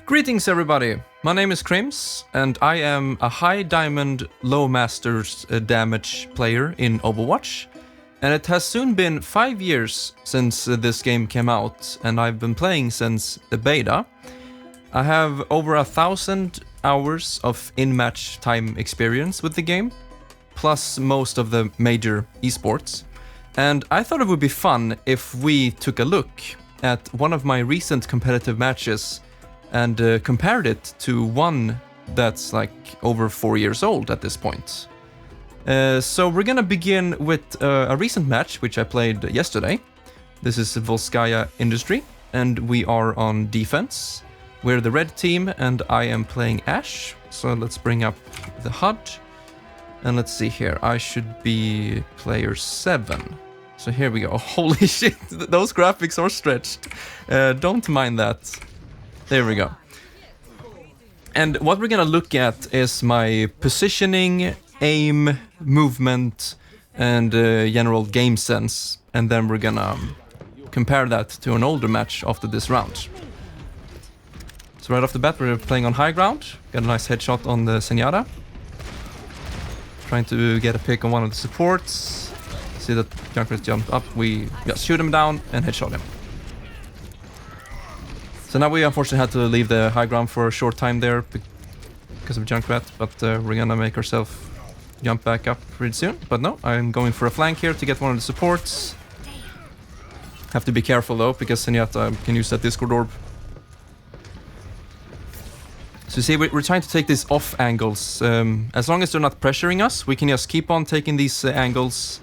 Greetings everybody, my name is Crims and I am a high diamond low masters damage player in Overwatch, and it has soon been 5 years since this game came out and I've been playing since the beta. I have over 1,000 hours of in-match time experience with the game, plus most of the major esports, and I thought it would be fun if we took a look at one of my recent competitive matches and compared it to one that's like over 4 years old at this point. So we're gonna begin with a recent match which I played yesterday. This is Volskaya Industry and we are on defense. We're the red team and I am playing Ashe. So let's bring up the HUD and let's see here. I should be player 7. So here we go. Holy shit, those graphics are stretched. Don't mind that. There we go. And what we're gonna look at is my positioning, aim, movement, and general game sense. And then we're gonna compare that to an older match after this round. So right off the bat, we're playing on high ground. Got a nice headshot on the Zenyatta. Trying to get a pick on one of the supports. See that Junkrat jumped up. We just shoot him down and headshot him. So now we unfortunately had to leave the high ground for a short time there because of Junkrat, but we're gonna make ourselves jump back up pretty soon. But no, I'm going for a flank here to get one of the supports. Have to be careful though, because Zenyatta can use that Discord orb. So you see, we're trying to take these off angles. As long as they're not pressuring us, we can just keep on taking these angles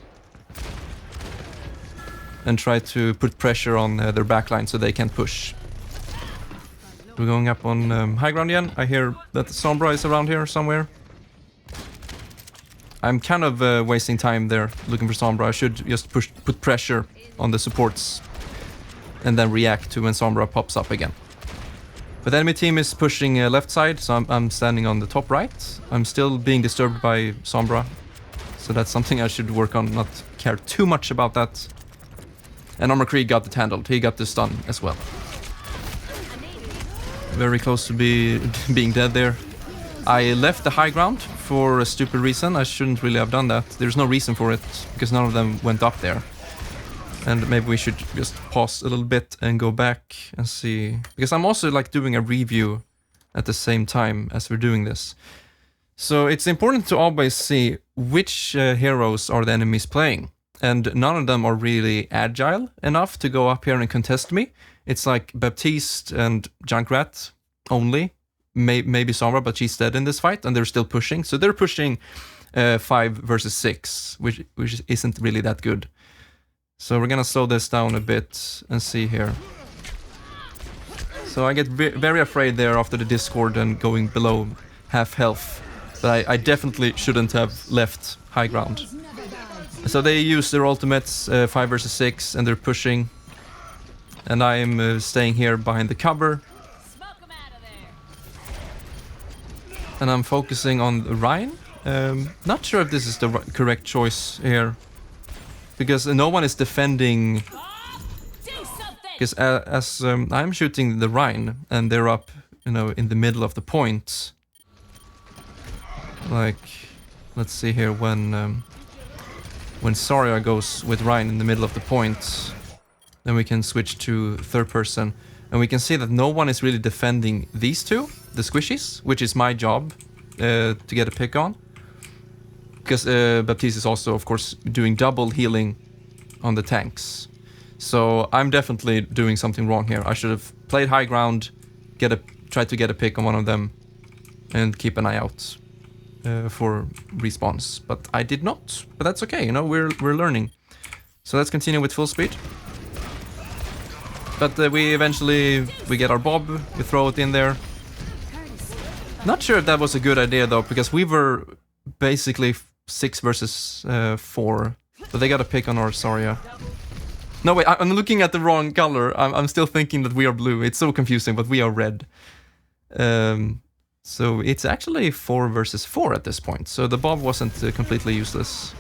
and try to put pressure on their backline so they can push. We're going up on high ground again. I hear that Sombra is around here somewhere. I'm kind of wasting time there looking for Sombra. I should just put pressure on the supports and then react to when Sombra pops up again. But the enemy team is pushing left side, so I'm standing on the top right. I'm still being disturbed by Sombra, so that's something I should work on, not care too much about that. And Armor Krieg got it handled. He got the stun as well. Very close to being dead there. I left the high ground for a stupid reason. I shouldn't really have done that. There's no reason for it, because none of them went up there. And maybe we should just pause a little bit and go back and see. Because I'm also like doing a review at the same time as we're doing this. So it's important to always see which heroes are the enemies playing. And none of them are really agile enough to go up here and contest me. It's like Baptiste and Junkrat only. Maybe Sombra, but she's dead in this fight, and they're still pushing. So they're pushing 5 versus 6, which isn't really that good. So we're gonna slow this down a bit and see here. So I get very afraid there after the Discord and going below half health. But I definitely shouldn't have left high ground. So they use their ultimates 5 versus 6 and they're pushing. And I'm staying here behind the cover. And I'm focusing on Ryan. Not sure if this is the correct choice here. Because no one is defending. Because as I'm shooting the Rhine and they're up, you know, in the middle of the point. Like, let's see here, when Zarya goes with Rhine in the middle of the point, then we can switch to third person. And we can see that no one is really defending these two, the squishies, which is my job to get a pick on. Because Baptiste is also, of course, doing double healing on the tanks. So I'm definitely doing something wrong here. I should have played high ground, tried to get a pick on one of them, and keep an eye out for respawns. But I did not. But that's okay, you know, we're learning. So let's continue with full speed. But we get our bob, we throw it in there. Not sure if that was a good idea though, because we were basically 6 versus 4, but they got a pick on our Zarya. No wait, I'm looking at the wrong color. I'm still thinking that we are blue. It's so confusing, but we are red. So it's actually 4 versus 4 at this point. So the bob wasn't completely useless.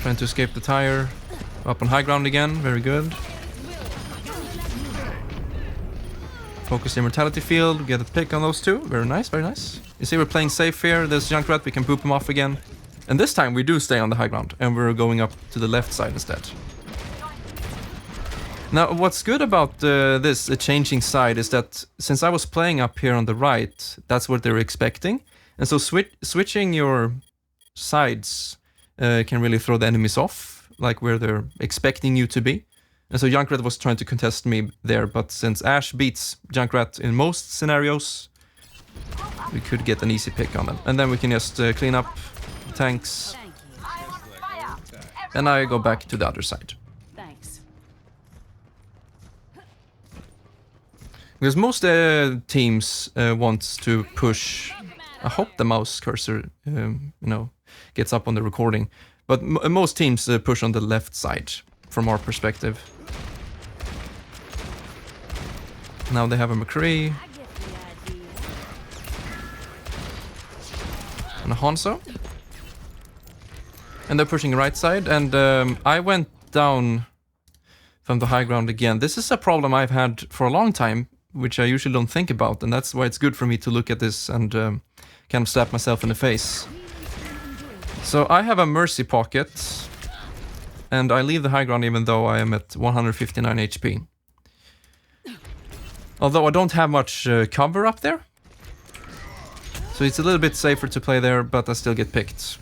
Trying to escape the tire. Up on high ground again, very good. Focus the immortality field, get a pick on those two. Very nice, very nice. You see we're playing safe here. There's Junkrat, we can boop him off again. And this time we do stay on the high ground, and we're going up to the left side instead. Now, what's good about this changing side is that since I was playing up here on the right, that's what they're expecting. And so switching your sides can really throw the enemies off, like where they're expecting you to be. And so Junkrat was trying to contest me there, but since Ash beats Junkrat in most scenarios, we could get an easy pick on them. And then we can just clean up tanks. And I go back to the other side. Because most teams want to push. I hope the mouse cursor, gets up on the recording. But most teams push on the left side, from our perspective. Now they have a McCree. And a Hanzo. And they're pushing right side. And I went down from the high ground again. This is a problem I've had for a long time, which I usually don't think about, and that's why it's good for me to look at this and kind of slap myself in the face. So I have a mercy pocket, and I leave the high ground even though I am at 159 HP. Although I don't have much cover up there, so it's a little bit safer to play there, but I still get picked.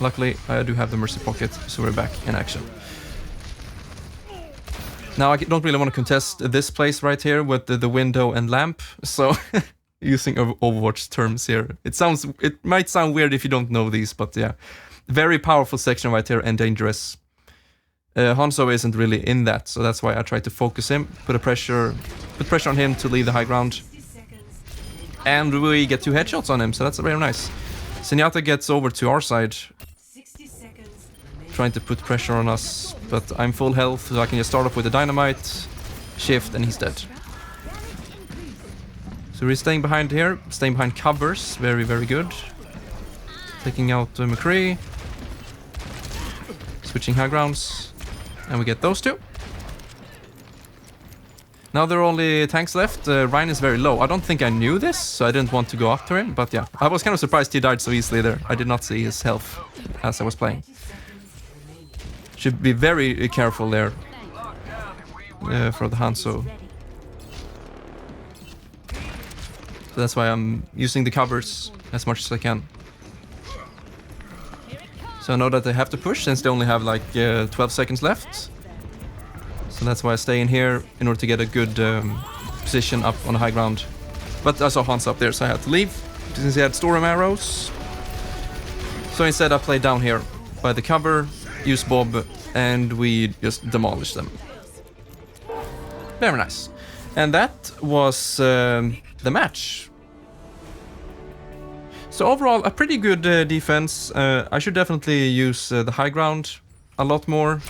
Luckily, I do have the mercy pocket, so we're back in action. Now I don't really want to contest this place right here with the window and lamp, so using Overwatch terms here. It might sound weird if you don't know these, but yeah. Very powerful section right here and dangerous. Hanzo isn't really in that, so that's why I try to focus him, put pressure on him to leave the high ground. And we get 2 headshots on him, so that's very nice. Zenyatta gets over to our side, trying to put pressure on us, but I'm full health, so I can just start off with the dynamite, shift, and he's dead. So we're staying behind here, staying behind covers, very, very good. Taking out McCree, switching high grounds, and we get those 2. Now there are only tanks left. Ryan is very low. I don't think I knew this, so I didn't want to go after him, but yeah. I was kind of surprised he died so easily there. I did not see his health as I was playing. Should be very careful there for the Hanzo. So that's why I'm using the covers as much as I can. So I know that they have to push since they only have like 12 seconds left. So that's why I stay in here in order to get a good position up on the high ground. But I saw Hanzo up there, so I had to leave since he had storm arrows. So instead I played down here by the cover, use Bob, and we just demolish them. Very nice. And that was the match. So overall, a pretty good defense. I should definitely use the high ground a lot more.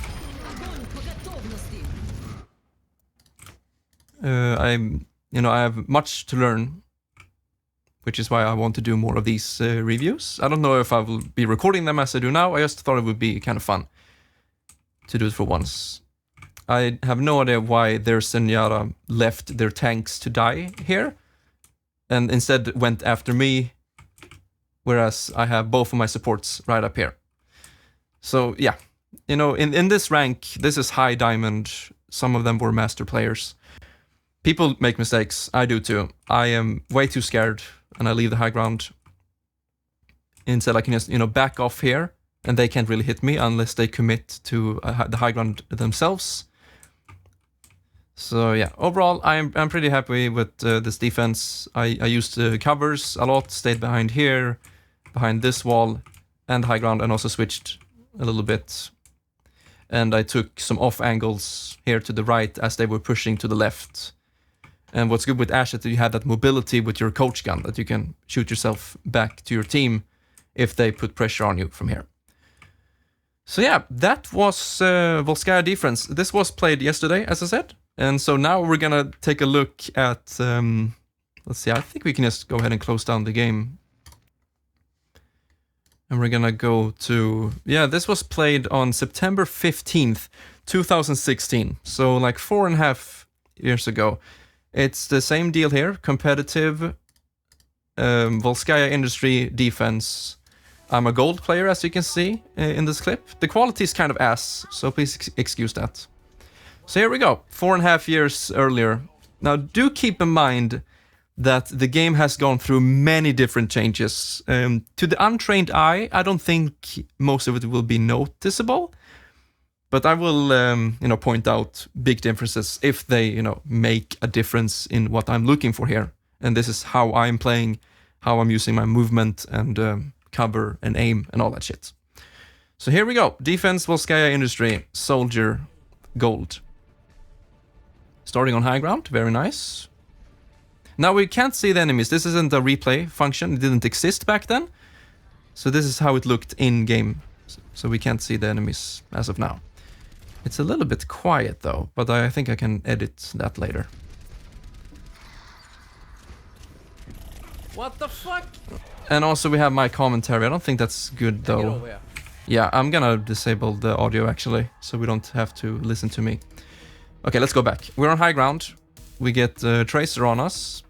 I have much to learn, which is why I want to do more of these reviews. I don't know if I will be recording them as I do now. I just thought it would be kind of fun to do it for once. I have no idea why their Zenyatta left their tanks to die here and instead went after me, whereas I have both of my supports right up here. So yeah, in this rank, this is high diamond. Some of them were master players. People make mistakes. I do too. I am way too scared and I leave the high ground. Instead I can just, back off here and they can't really hit me unless they commit to the high ground themselves. So yeah, overall I'm pretty happy with this defense. I used covers a lot, stayed behind here, behind this wall and high ground, and also switched a little bit. And I took some off angles here to the right as they were pushing to the left. And what's good with Ash is that you have that mobility with your coach gun, that you can shoot yourself back to your team if they put pressure on you from here. So yeah, that was Volskaya defense. This was played yesterday, as I said. And so now we're gonna take a look at, let's see, I think we can just go ahead and close down the game. And we're gonna go to... Yeah, this was played on September 15th, 2016. So like 4.5 years ago. It's the same deal here. Competitive, Volskaya Industry defense. I'm a gold player, as you can see in this clip. The quality is kind of ass, so please excuse that. So here we go, 4.5 years earlier. Now do keep in mind that the game has gone through many different changes. To the untrained eye, I don't think most of it will be noticeable, but I will, point out big differences if they, make a difference in what I'm looking for here. And this is how I'm playing, how I'm using my movement and cover and aim and all that shit. So here we go. Defense, Volskaya Industry, Soldier, Gold. Starting on high ground, very nice. Now we can't see the enemies. This isn't a replay function. It didn't exist back then. So this is how it looked in-game. So we can't see the enemies as of now. It's a little bit quiet though, but I think I can edit that later. What the fuck? And also we have my commentary. I don't think that's good though. Yeah, I'm gonna disable the audio actually, so we don't have to listen to me. Okay, let's go back. We're on high ground. We get Tracer on us.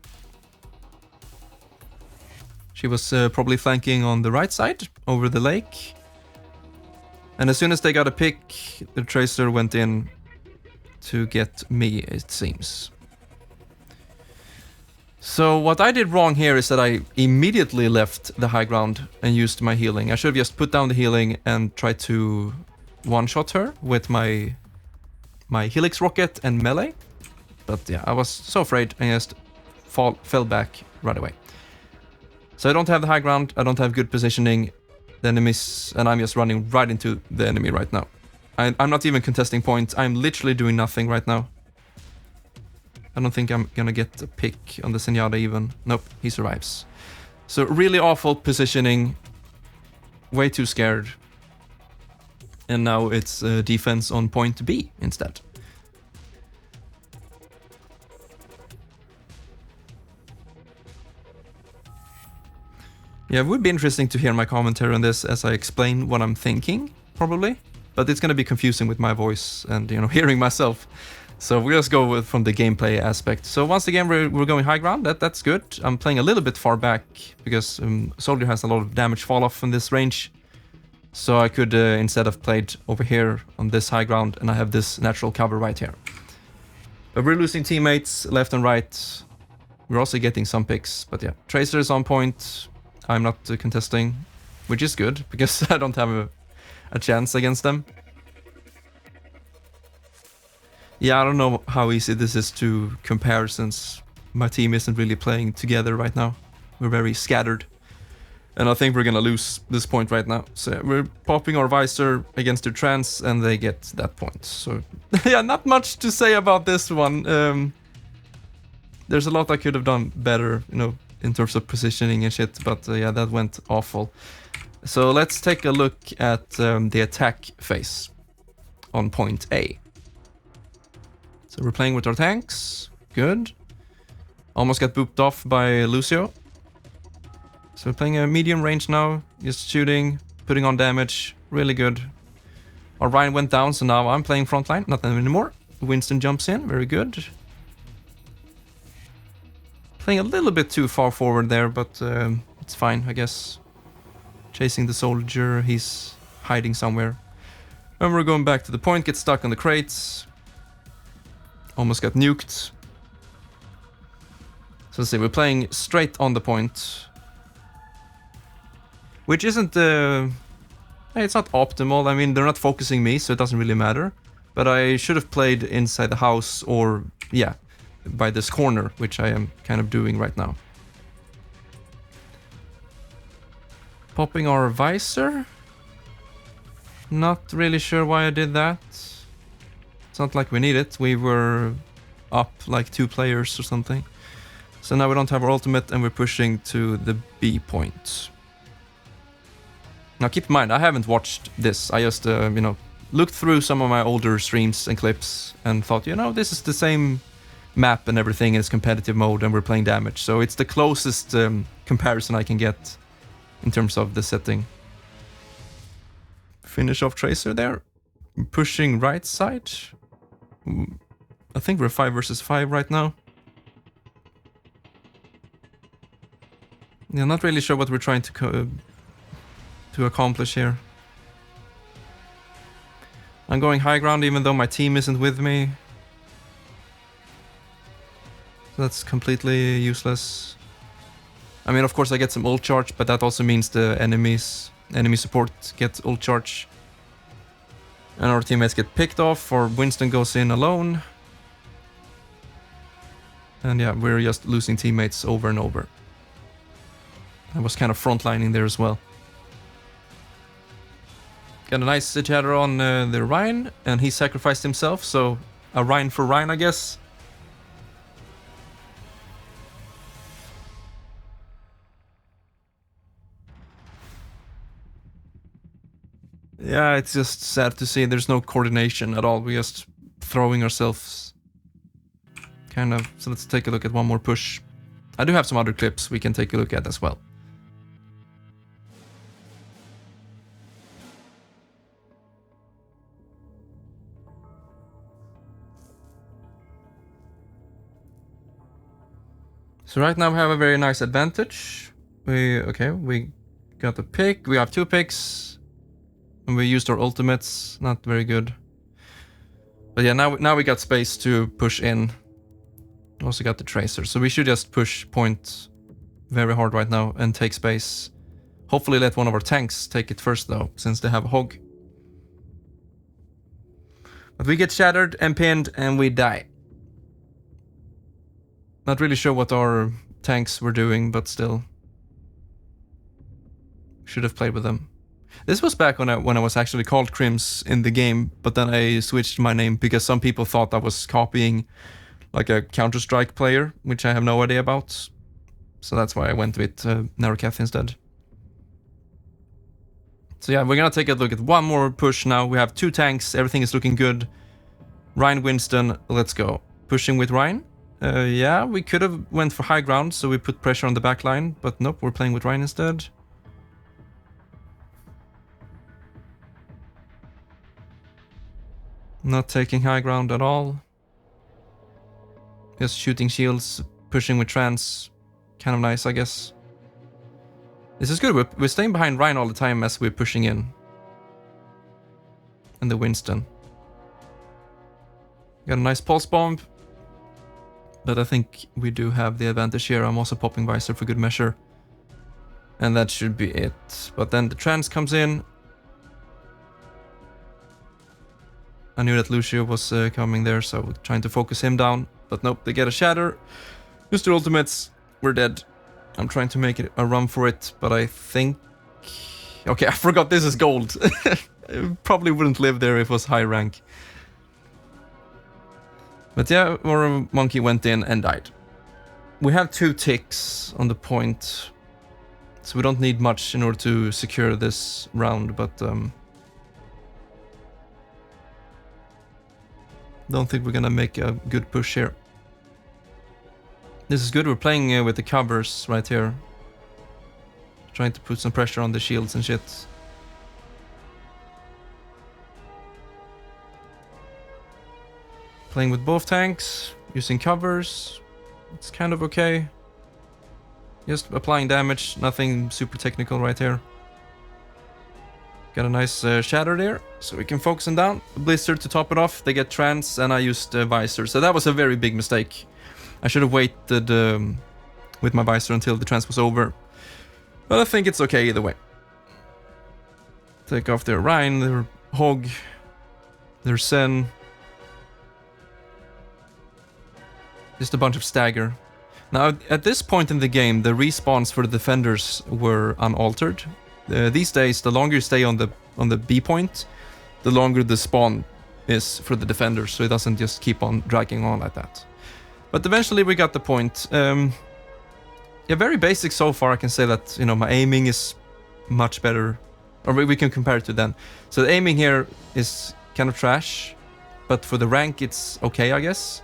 She was probably flanking on the right side, over the lake. And as soon as they got a pick, the Tracer went in to get me, it seems. So what I did wrong here is that I immediately left the high ground and used my healing. I should have just put down the healing and tried to one-shot her with my Helix rocket and melee. But yeah, I was so afraid and just fell back right away. So I don't have the high ground, I don't have good positioning, the enemies, and I'm just running right into the enemy right now. I'm not even contesting points, I'm literally doing nothing right now. I don't think I'm gonna get a pick on the Zenyatta even. Nope, he survives. So really awful positioning, way too scared. And now it's defense on point B instead. Yeah, it would be interesting to hear my commentary on this as I explain what I'm thinking, probably. But it's gonna be confusing with my voice and, hearing myself. So we'll just go from the gameplay aspect. So once again, we're going high ground. That's good. I'm playing a little bit far back because Soldier has a lot of damage fall off in this range. So I could instead have played over here on this high ground, and I have this natural cover right here. But we're losing teammates left and right. We're also getting some picks, but yeah. Tracer is on point. I'm not contesting, which is good because I don't have a chance against them. Yeah, I don't know how easy this is to compare since my team isn't really playing together right now. We're very scattered. And I think we're gonna lose this point right now. So we're popping our visor against their trance and they get that point. So yeah, not much to say about this one. There's a lot I could have done better, in terms of positioning and shit. But yeah, that went awful. So let's take a look at the attack phase on point A. So we're playing with our tanks. Good. Almost got booped off by Lucio. So we're playing a medium range now. Just shooting, putting on damage. Really good. Our Ryan went down, so now I'm playing frontline. Not anymore. Winston jumps in. Very good. Playing a little bit too far forward there, but it's fine, I guess. Chasing the soldier. He's hiding somewhere. And we're going back to the point. Get stuck on the crates. Almost got nuked. So let's see, we're playing straight on the point. Which isn't... it's not optimal. I mean, they're not focusing me, so it doesn't really matter. But I should have played inside the house or, yeah, by this corner, which I am kind of doing right now. Popping our visor. Not really sure why I did that. It's not like we need it. We were up like 2 players or something. So now we don't have our ultimate and we're pushing to the B point. Now keep in mind, I haven't watched this. I just, looked through some of my older streams and clips and thought, this is the same map and everything. It's competitive mode and we're playing damage. So it's the closest comparison I can get in terms of the setting. finish off Tracer there. Pushing right side. I think we're 5 versus 5 right now. Yeah, not really sure what we're trying to accomplish here. I'm going high ground even though my team isn't with me. So that's completely useless. I mean, of course I get some ult charge, but that also means the enemy support get ult charge. And our teammates get picked off, or Winston goes in alone. And yeah, we're just losing teammates over and over. I was kind of frontlining there as well. Got a nice chatter on the Rhine, and he sacrificed himself, so a Rhine for Rhine, I guess. Yeah, it's just sad to see there's no coordination at all. We're just throwing ourselves kind of. So let's take a look at one more push. I do have some other clips we can take a look at as well. So right now we have a very nice advantage. We got the pick. We have 2 picks. And we used our ultimates, not very good. But yeah, now we got space to push in. Also got the Tracer, so we should just push point very hard right now and take space. Hopefully let one of our tanks take it first though, since they have a hog. But we get shattered and pinned and we die. Not really sure what our tanks were doing, but still. Should have played with them. This was back when I was actually called Crims in the game, but then I switched my name because some people thought I was copying like a Counter-Strike player, which I have no idea about. So that's why I went with Narokath instead. So yeah, we're gonna take a look at one more push now. We have 2 tanks, everything is looking good. Rhine, Winston, let's go. Pushing with Rhine. Yeah, we could have went for high ground, so we put pressure on the back line, but nope, we're playing with Rhine instead. Not taking high ground at all. Just shooting shields, pushing with trans. Kind of nice, I guess. This is good. We're staying behind Rhine all the time as we're pushing in. And the Winston. Got a nice pulse bomb. But I think we do have the advantage here. I'm also popping visor for good measure. And that should be it. But then the trans comes in. I knew that Lucio was coming there, so we're trying to focus him down. But nope, they get a shatter. Just their ultimates. We're dead. I'm trying to make it a run for it, but I think... Okay, I forgot this is gold. Probably wouldn't live there if it was high rank. But yeah, our monkey went in and died. We have 2 ticks on the point. So we don't need much in order to secure this round, but... don't think we're gonna make a good push here. This is good, we're playing with the covers right here. Trying to put some pressure on the shields and shit. Playing with both tanks, using covers. It's kind of okay. Just applying damage, nothing super technical right here. Got a nice shatter there, so we can focus them down. Blizzard to top it off, they get trans, and I used visor. So that was a very big mistake. I should have waited with my visor until the trans was over. But I think it's okay either way. Take off their Rhine, their Hog, their Sen. Just a bunch of stagger. Now, at this point in the game, the respawns for the defenders were unaltered. These days, the longer you stay on the B point, the longer the spawn is for the defenders, so it doesn't just keep on dragging on like that. But eventually we got the point. Yeah, very basic so far. I can say that, you know, my aiming is much better, or we can compare it to then. So the aiming here is kind of trash, but for the rank it's okay, I guess.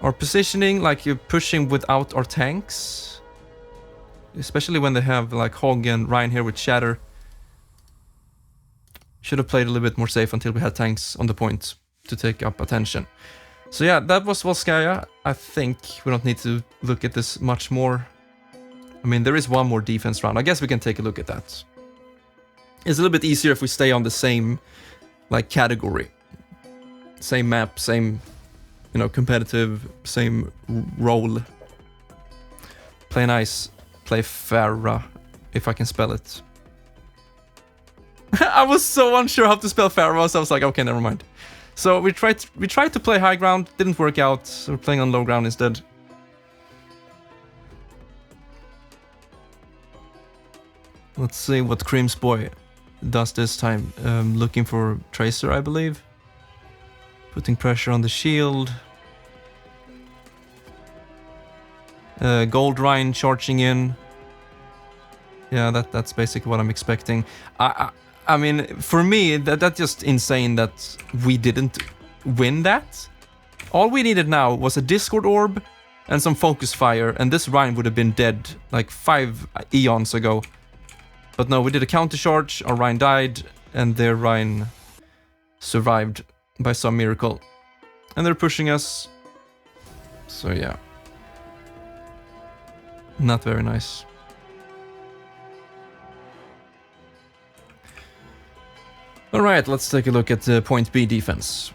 Our positioning, like you're pushing without our tanks, especially when they have like Hog and Rhine here with Shatter. Should have played a little bit more safe until we had tanks on the point to take up attention. So yeah, that was Volskaya. I think we don't need to look at this much more. I mean, there is one more defense round. I guess we can take a look at that. It's a little bit easier if we stay on the same, like, category. Same map, same, you know, competitive, same role. Play nice, play Farah, if I can spell it. I was so unsure how to spell Farah, so I was like, okay, never mind. So we tried to play high ground, didn't work out, so we're playing on low ground instead. Let's see what Cream's boy does this time. Looking for Tracer, I believe. Putting pressure on the shield. Gold Rhine charging in. Yeah, that's basically what I'm expecting. I mean, for me, that's just insane that we didn't win that. All we needed now was a Discord orb and some focus fire, and this Rhine would have been dead like 5 eons ago. But no, we did a counter charge, our Rhine died, and their Rhine survived by some miracle. And they're pushing us. So yeah. Not very nice. Alright, let's take a look at the point B defense.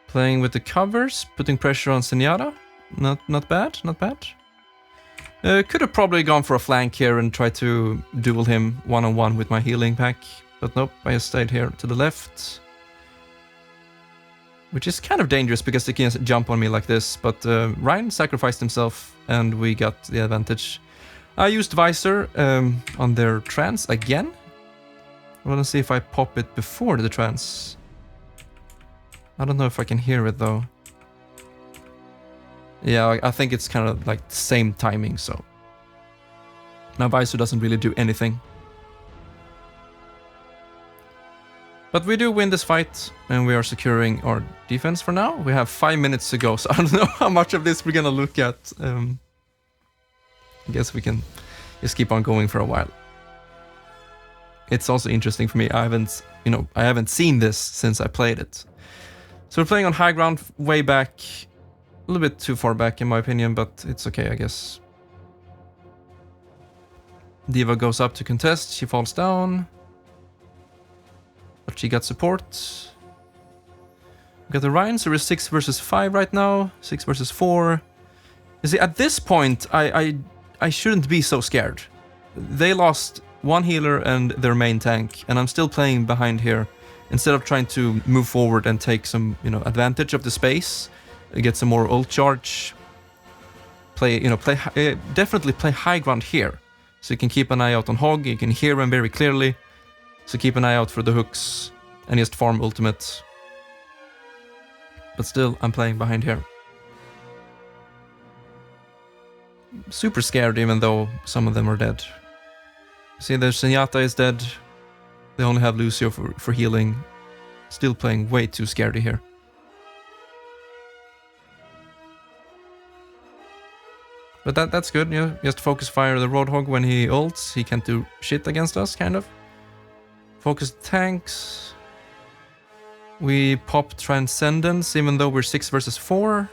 Playing with the covers, putting pressure on Zenyatta. Not bad, not bad. Could have probably gone for a flank here and tried to duel him one-on-one with my healing pack. But nope, I just stayed here to the left. Which is kind of dangerous because they can jump on me like this. But Ryan sacrificed himself and we got the advantage. I used Visor on their trance again. I want to see if I pop it before the trance. I don't know if I can hear it though. Yeah, I think it's kind of like the same timing, so. Now Visor doesn't really do anything. But we do win this fight, and we are securing our defense for now. We have 5 minutes to go, so I don't know how much of this we're gonna look at. I guess we can just keep on going for a while. It's also interesting for me. I haven't seen this since I played it. So we're playing on high ground way back. A little bit too far back in my opinion, but it's okay, I guess. Diva goes up to contest, she falls down. But she got support. We got the Rhine, so we're 6 versus 5 right now. 6 versus 4. You see, at this point, I shouldn't be so scared. They lost one healer and their main tank, and I'm still playing behind here. Instead of trying to move forward and take some, advantage of the space, get some more ult charge. Definitely play high ground here. So you can keep an eye out on Hog, you can hear him very clearly. So keep an eye out for the hooks and just farm ultimate. But still, I'm playing behind here. Super scared even though some of them are dead. See, there's Zenyatta is dead. They only have Lucio for healing. Still playing way too scaredy here. But that's good, just focus fire the Roadhog when he ults. He can't do shit against us, kind of. Focus tanks. We pop Transcendence, even though we're 6 versus 4.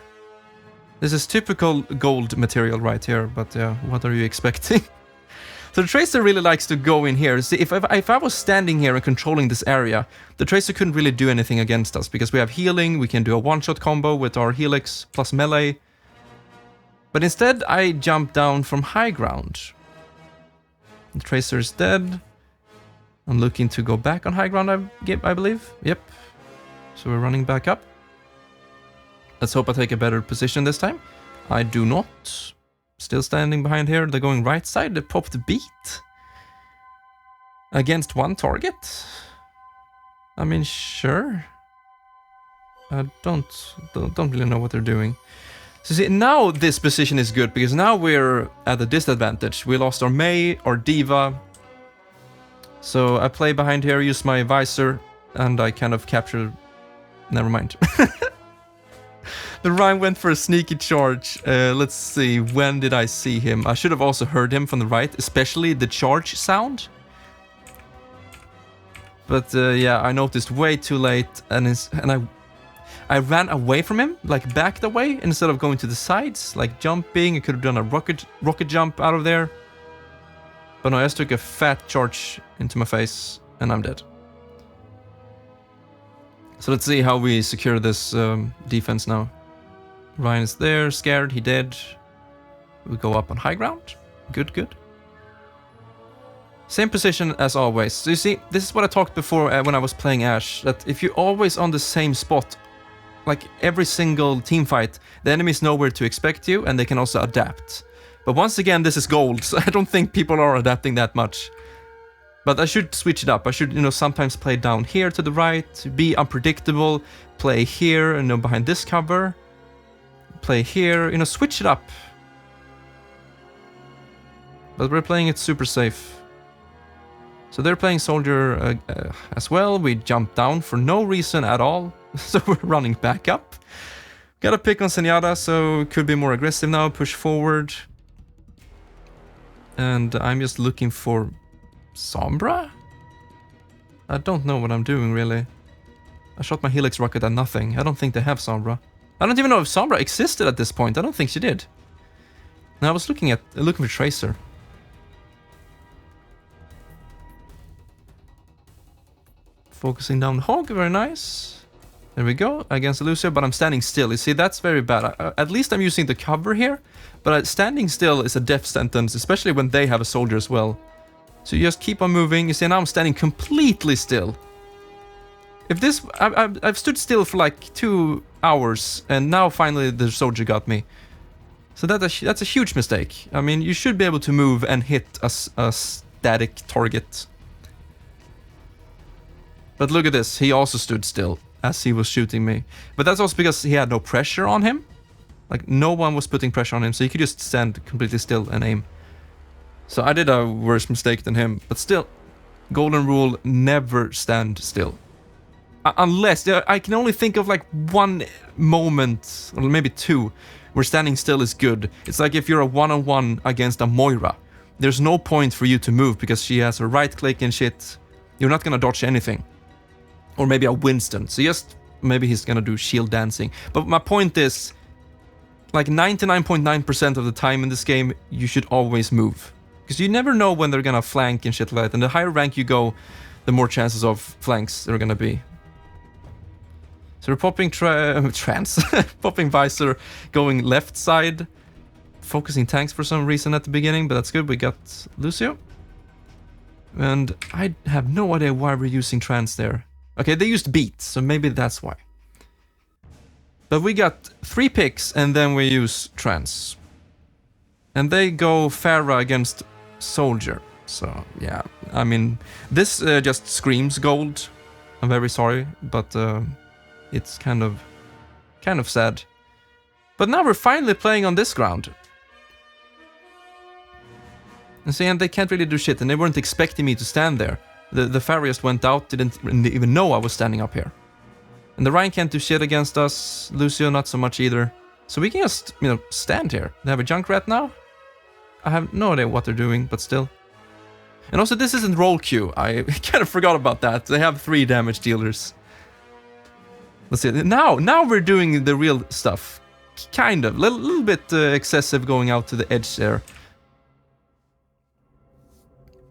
This is typical gold material right here, but yeah, what are you expecting? So the Tracer really likes to go in here. See, if I was standing here and controlling this area, the Tracer couldn't really do anything against us, because we have healing, we can do a one-shot combo with our Helix plus melee. But instead, I jump down from high ground. The Tracer is dead. I'm looking to go back on high ground, I believe. Yep. So we're running back up. Let's hope I take a better position this time. I do not. Still standing behind here. They're going right side. They popped the beat. Against one target. I mean, sure. I don't really know what they're doing. So see, now this position is good, because now we're at a disadvantage. We lost our Mei, our Diva. So I play behind here, use my Visor, and I kind of capture... Never mind. The Rhine went for a sneaky charge. Let's see, when did I see him? I should have also heard him from the right, especially the charge sound. But yeah, I noticed way too late, and I ran away from him, like backed away instead of going to the sides, like jumping. I could have done a rocket jump out of there. But no, I just took a fat charge into my face, and I'm dead. So let's see how we secure this defense now. Ryan is there, scared, he dead. We go up on high ground. Good, good. Same position as always. So you see, this is what I talked before when I was playing Ash, that if you're always on the same spot, like every single team fight, the enemies know where to expect you, and they can also adapt. But once again, this is gold, so I don't think people are adapting that much. But I should switch it up. I should, sometimes play down here to the right, be unpredictable, play here, behind this cover, play here, switch it up. But we're playing it super safe. So they're playing soldier as well. We jump down for no reason at all. So we're running back up. Got a pick on Zenyatta, so could be more aggressive now, push forward. And I'm just looking for Sombra? I don't know what I'm doing, really. I shot my Helix rocket at nothing. I don't think they have Sombra. I don't even know if Sombra existed at this point. I don't think she did. Now I was looking for Tracer. Focusing down Hog, very nice. There we go, against Lucio, but I'm standing still. You see, that's very bad. At least I'm using the cover here, but standing still is a death sentence, especially when they have a soldier as well. So you just keep on moving. You see, now I'm standing completely still. If this... I've stood still for like 2 hours, and now finally the soldier got me. So that's a huge mistake. I mean, you should be able to move and hit a static target. But look at this, he also stood still as he was shooting me. But that's also because he had no pressure on him. Like, no one was putting pressure on him, so he could just stand completely still and aim. So I did a worse mistake than him, but still, golden rule, never stand still. Unless, I can only think of like one moment, or maybe two, where standing still is good. It's like if you're a one-on-one against a Moira. There's no point for you to move because she has a right click and shit. You're not gonna dodge anything. Or maybe a Winston. So just, maybe he's gonna do shield dancing. But my point is, like 99.9% of the time in this game, you should always move. Because you never know when they're gonna flank and shit like that. And the higher rank you go, the more chances of flanks there are gonna be. So we're popping popping visor, going left side. Focusing tanks for some reason at the beginning, but that's good. We got Lucio. And I have no idea why we're using trans there. Okay, they used beat, so maybe that's why. But we got 3 picks, and then we use trans. And they go Pharah against Soldier. So, yeah. I mean, this just screams gold. I'm very sorry, but it's kind of sad. But now we're finally playing on this ground. And see, and they can't really do shit, and they weren't expecting me to stand there. The Pharah just went out, didn't even know I was standing up here. And the Ryan can't do shit against us, Lucio not so much either. So we can just, stand here. They have a Junkrat now? I have no idea what they're doing, but still. And also, this isn't roll queue. I kind of forgot about that. They have 3 damage dealers. Let's see. Now we're doing the real stuff. Kind of. Little bit excessive going out to the edge there.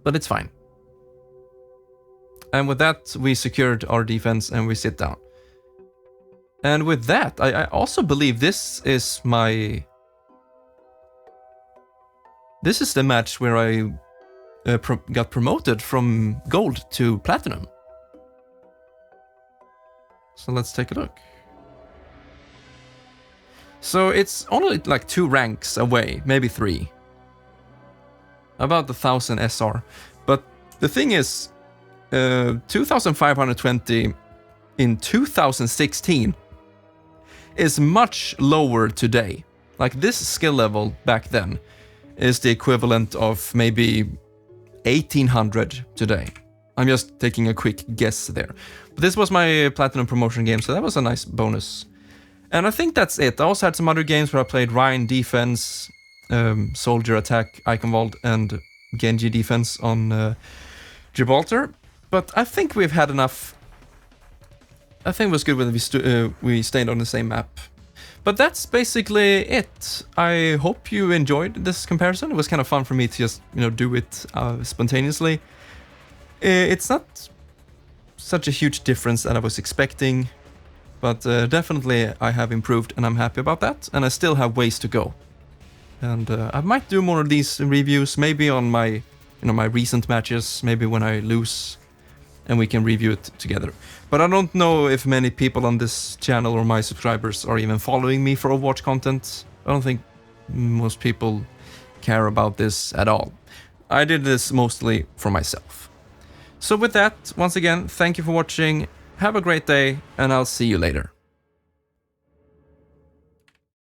But it's fine. And with that, we secured our defense and we sit down. And with that, I also believe this is my... This is the match where I got promoted from gold to platinum. So let's take a look. So it's only like 2 ranks away, maybe 3. About 1,000 SR. But the thing is, 2,520 in 2016 is much lower today. Like this skill level back then is the equivalent of maybe 1,800 today. I'm just taking a quick guess there. But this was my platinum promotion game, so that was a nice bonus. And I think that's it. I also had some other games where I played Ryan defense, Soldier attack, Iconwald, and Genji defense on Gibraltar. But I think we've had enough. I think it was good when we stayed on the same map. But that's basically it. I hope you enjoyed this comparison. It was kind of fun for me to just, do it spontaneously. It's not such a huge difference that I was expecting, but definitely I have improved and I'm happy about that. And I still have ways to go. And I might do more of these reviews, maybe on my, my recent matches, maybe when I lose, and we can review it together. But I don't know if many people on this channel or my subscribers are even following me for Overwatch content. I don't think most people care about this at all. I did this mostly for myself. So with that, once again, thank you for watching, have a great day, and I'll see you later.